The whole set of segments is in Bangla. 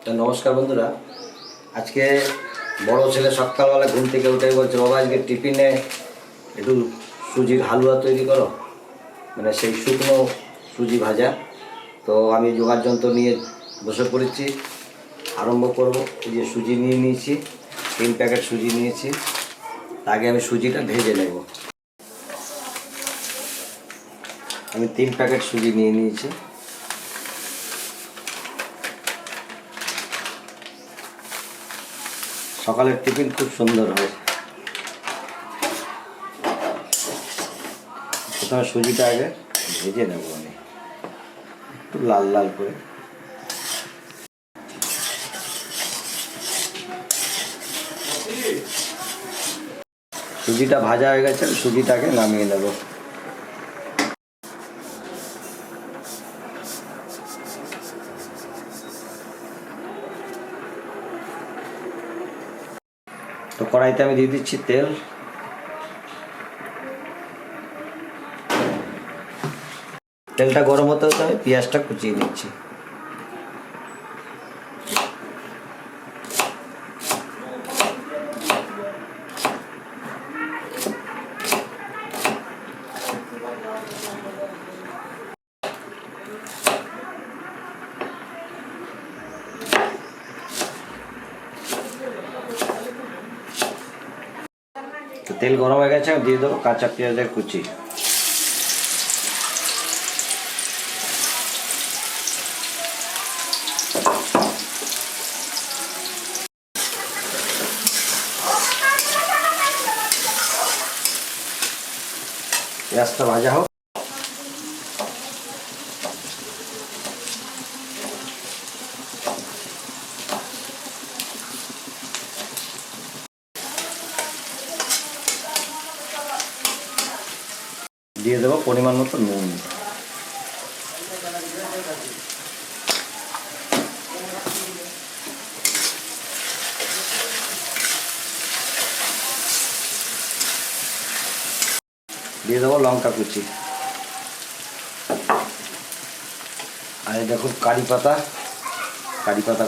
তো নমস্কার বন্ধুরা, আজকে বড় ছেলে সকালবেলা ঘুম থেকে উঠে বলছে, বাবা আজকে টিফিনে একটু সুজির হালুয়া তৈরি করো, মানে সেই শুকনো সুজি ভাজা। তো আমি জোগাড় যন্ত্র নিয়ে বসে পড়েছি, আরম্ভ করব। এই যে সুজি নিয়ে নিয়েছি, 3 প্যাকেট সুজি নিয়েছি। আগে আমি সুজিটা ভেজে নেব। আমি 3 প্যাকেট সুজি নিয়ে নিয়েছি। সকালের টিফিন খুব সুন্দর হয়। প্রথমে সুজিটা আগে ভেজে নেব আমি একটু লাল লাল করে। সুজিটা ভাজা হয়ে গেছে, সুজিটাকে নামিয়ে নেব। তো কড়াইতে আমি দিয়ে দিচ্ছি তেল। তেলটা গরম হতে হতে আমি পেঁয়াজটা কুচিয়ে নিচ্ছি। তো তেল গরম হয়ে গেছে, আমি দিয়ে দেবো কাঁচা পেঁয়াজের কুচি। পেঁয়াজটা ভাজা হোক। দিয়ে দেবো পরিমাণ মতো নুন। দিয়ে দেবো লঙ্কা কুচি। আর দেখুন কারি পাতা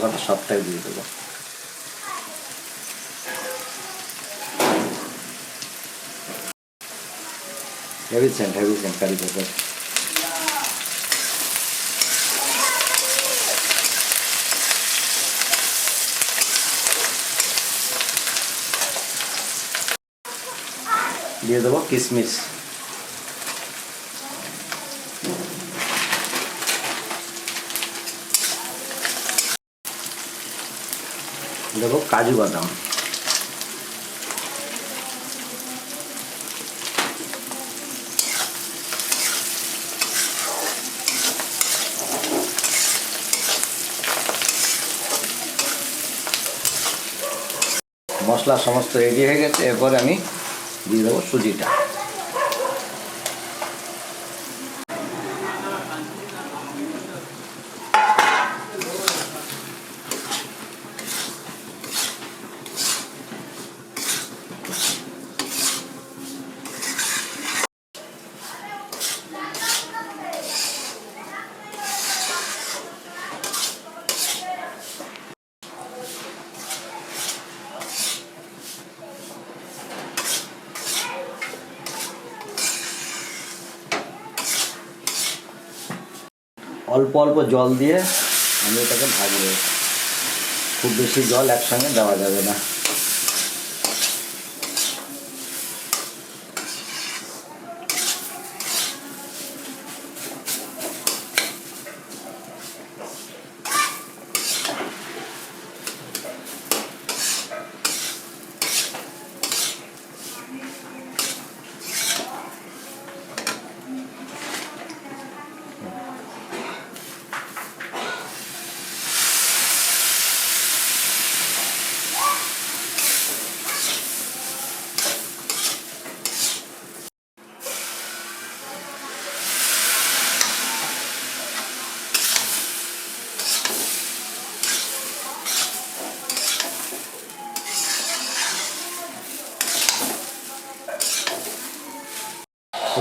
কটা সবটাই দিয়ে দেবো। হেভি সেন্ট কারি পাতা। দিয়ে দেবো কিশমিশ। দেবো কাজু বাদাম। মশলা সমস্ত রেডি হয়ে গেছে, এরপর আমি দিয়ে দেবো সুজিটা। অল্প অল্প জল দিয়ে আমি এটাকে ভাজবো। খুব বেশি জল একসঙ্গে দেওয়া যাবে না।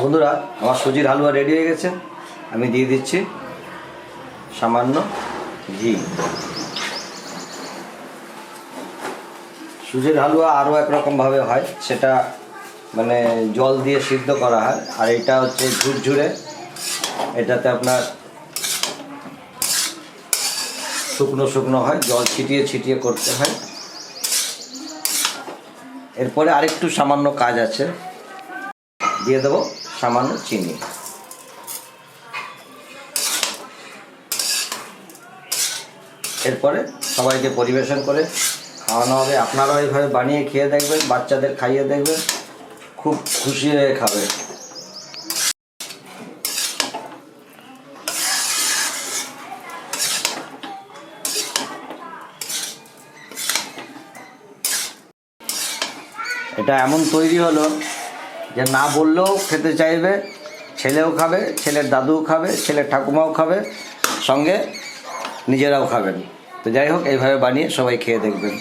বন্ধুরা, আমার সুজির হালুয়া রেডি হয়ে গেছে। আমি দিয়ে দিচ্ছি সামান্য ঘি। সুজির হালুয়া আরও একরকমভাবে হয়, সেটা মানে জল দিয়ে সিদ্ধ করা হয়। আর এটা হচ্ছে ঝুরঝুরে, এটাতে আপনার শুকনো শুকনো হয়, জল ছিটিয়ে ছিটিয়ে করতে হয়। এরপরে আরেকটু সামান্য কাজ আছে, দিয়ে দেবো সামান্য চিনি। এরপরে সবাইকে পরিবেশন করে খাওয়ানো হবে। আপনারাও এইভাবে বানিয়ে খেয়ে দেখবেন, বাচ্চাদের খাইয়ে দেখবেন, খুব খুশি হয়ে খাবে। এটা এমন তৈরি হলো যে না বললেও খেতে চাইবে, ছেলেও খাবে, ছেলের দাদুও খাবে, ছেলের ঠাকুমাও খাবে, সঙ্গে নিজেরাও খাবেন। তো যাই হোক, এইভাবে বানিয়ে সবাই খেয়ে দেখবেন।